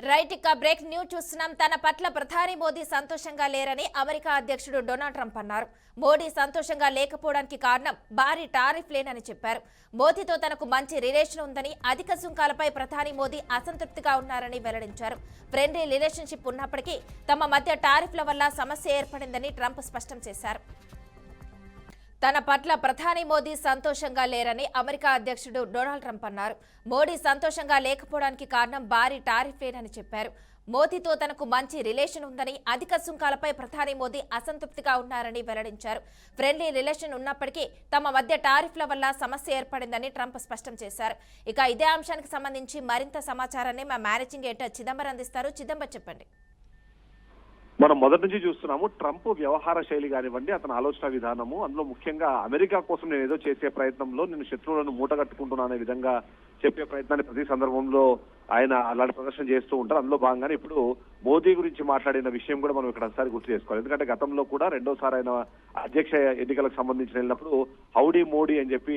Right ఇక break news చూస్తున్నాం. తన పట్ల ప్రధాని మోదీ సంతోషంగా లేరని అమెరికా అధ్యక్షుడు డొనాల్డ్ ట్రంప్ అన్నారు. మోడీ సంతోషంగా లేకపోవడానికి కారణం భారీ టారిఫ్లేనని చెప్పారు. మోదీతో తనకు మంచి రిలేషన్ ఉందని, అధిక సుంకాలపై ప్రధాని మోదీ అసంతృప్తిగా ఉన్నారని వెల్లడించారు. ఫ్రెండ్లీ రిలేషన్షిప్ ఉన్నప్పటికీ తమ మధ్య టారిఫ్ల వల్ల సమస్య ఏర్పడిందని ట్రంప్ స్పష్టం చేశారు. తన పట్ల ప్రధాని మోదీ సంతోషంగా లేరని అమెరికా అధ్యక్షుడు డొనాల్డ్ ట్రంప్ అన్నారు. మోడీ సంతోషంగా లేకపోవడానికి కారణం భారీ టారిఫ్లేనని చెప్పారు. మోదీతో తనకు మంచి రిలేషన్ ఉందని, అధిక సుంకాలపై ప్రధాని మోదీ అసంతృప్తిగా ఉన్నారని వెల్లడించారు. ఫ్రెండ్లీ రిలేషన్ ఉన్నప్పటికీ తమ మధ్య టారిఫ్ల వల్ల సమస్య ఏర్పడిందని ట్రంప్ స్పష్టం చేశారు. ఇక ఇదే అంశానికి సంబంధించి మరింత సమాచారాన్ని మా మేనేజింగ్ ఎడిటర్ చిదంబరం అందిస్తారు. చిదంబరం చెప్పండి. మనం మొదటి నుంచి చూస్తున్నాము ట్రంప్ వ్యవహార శైలి కానివ్వండి, అతని ఆలోచన విధానము, అందులో ముఖ్యంగా అమెరికా కోసం నేను ఏదో చేసే ప్రయత్నంలో నేను శత్రువులను మూటగట్టుకుంటున్నానే విధంగా చెప్పే ప్రయత్నాన్ని ప్రతి సందర్భంలో ఆయన అలాంటి ప్రదర్శన చేస్తూ ఉంటారు. అందులో భాగంగానే ఇప్పుడు మోదీ గురించి మాట్లాడిన విషయం కూడా మనం ఇక్కడ ఒకసారి గుర్తు చేసుకోవాలి. ఎందుకంటే గతంలో కూడా రెండోసారి ఆయన అధ్యక్ష ఎన్నికలకు సంబంధించి వెళ్ళినప్పుడు హౌడీ మోడీ అని చెప్పి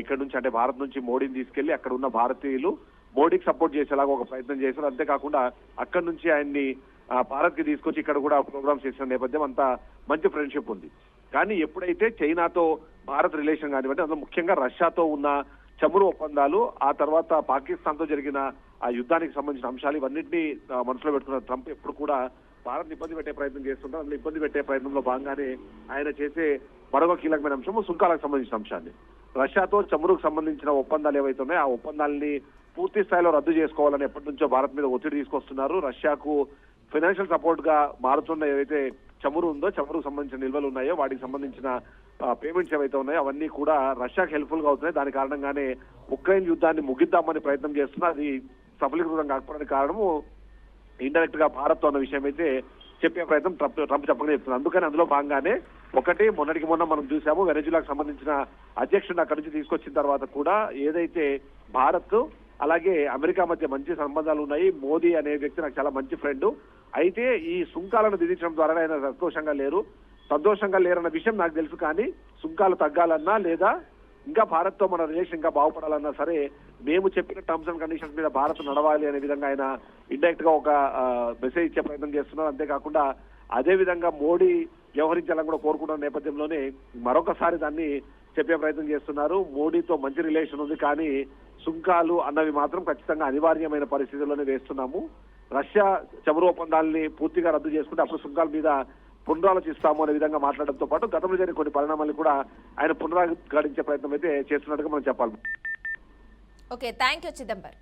ఇక్కడ నుంచి అంటే భారత్ నుంచి మోడీని తీసుకెళ్లి అక్కడ ఉన్న భారతీయులు మోడీకి సపోర్ట్ చేసేలాగా ఒక ప్రయత్నం చేశారు. అంతేకాకుండా అక్కడి నుంచి ఆయన్ని భారత్ కి తీసుకొచ్చి ఇక్కడ కూడా ప్రోగ్రామ్స్ చేసిన నేపథ్యం అంతా మంచి ఫ్రెండ్షిప్ ఉంది. కానీ ఎప్పుడైతే చైనాతో భారత్ రిలేషన్ కానివ్వండి, అందులో ముఖ్యంగా రష్యాతో ఉన్న చమురు ఒప్పందాలు, ఆ తర్వాత పాకిస్తాన్ తో జరిగిన ఆ యుద్ధానికి సంబంధించిన అంశాలు ఇవన్నింటినీ మనసులో పెట్టుకున్న ట్రంప్ ఎప్పుడు కూడా భారత్ ఇబ్బంది పెట్టే ప్రయత్నం చేస్తుంటారు. అందులో ఇబ్బంది పెట్టే ప్రయత్నంలో భాగంగానే ఆయన చేసే మరొక కీలకమైన అంశము సుంకాలకు సంబంధించిన అంశాన్ని. రష్యాతో చమురుకు సంబంధించిన ఒప్పందాలు ఏవైతే ఉన్నాయో ఆ ఒప్పందాలని పూర్తి స్థాయిలో రద్దు చేసుకోవాలని ఎప్పటి నుంచో భారత్ మీద ఒత్తిడి తీసుకొస్తున్నారు. రష్యాకు ఫైనాన్షియల్ సపోర్ట్ గా మారుతున్న ఏవైతే చమురు ఉందో, చమురుకు సంబంధించిన నిల్వలు ఉన్నాయో వాటికి సంబంధించిన పేమెంట్స్ ఏవైతే ఉన్నాయో అవన్నీ కూడా రష్యాకి హెల్ప్ఫుల్ గా అవుతున్నాయి. దాని కారణంగానే ఉక్రెయిన్ యుద్ధాన్ని ముగిద్దామని ప్రయత్నం చేస్తున్నా అది సఫలీకృతం కాకపోవడానికి కారణము ఇండైరెక్ట్ గా భారత్ అన్న విషయం అయితే చెప్పే ప్రయత్నం ట్రంప్ చెప్పగానే చెప్తున్నారు. అందుకని అందులో భాగంగానే ఒకటి మొన్నటికి మొన్న మనం చూసాము వెనజులాకు సంబంధించిన అధ్యక్షుడిని అక్కడి నుంచి తీసుకొచ్చిన తర్వాత కూడా ఏదైతే భారత్ అలాగే అమెరికా మధ్య మంచి సంబంధాలు ఉన్నాయి. మోదీ అనే వ్యక్తి నాకు చాలా మంచి ఫ్రెండ్. అయితే ఈ సుంకాలను విధించడం ద్వారా ఆయన సంతోషంగా లేరన్న విషయం నాకు తెలుసు. కానీ సుంకాలు తగ్గాలన్నా లేదా ఇంకా భారత్ తో మన రిలేషన్ ఇంకా బాగుపడాలన్నా సరే మేము చెప్పిన టర్మ్స్ అండ్ కండిషన్స్ మీద భారత్ నడవాలి అనే విధంగా ఆయన ఇండైరెక్ట్ గా ఒక మెసేజ్ ఇచ్చే ప్రయత్నం చేస్తున్నారు. అంతేకాకుండా అదే విధంగా మోడీ వ్యవహరించాలని కూడా కోరుకుంటున్న నేపథ్యంలోనే మరొకసారి దాన్ని చెప్పే ప్రయత్నం చేస్తున్నారు. మోడీతో మంచి రిలేషన్ ఉంది, కానీ సుంకాలు అన్నవి మాత్రం ఖచ్చితంగా అనివార్యమైన పరిస్థితుల్లోనే వేస్తున్నాము. రష్యా చమురు ఒప్పందాలని పూర్తిగా రద్దు చేసుకుంటే అప్పుడు సుంకాల మీద పునరాలోచిస్తాము అనే విధంగా మాట్లాడడంతో పాటు గతంలో జరిగిన కొన్ని పరిణామాలు కూడా ఆయన పునరుద్ఘాటించే ప్రయత్నం అయితే చేస్తున్నట్టుగా మనం చెప్పాలి. Okay, thank you Chidambaram.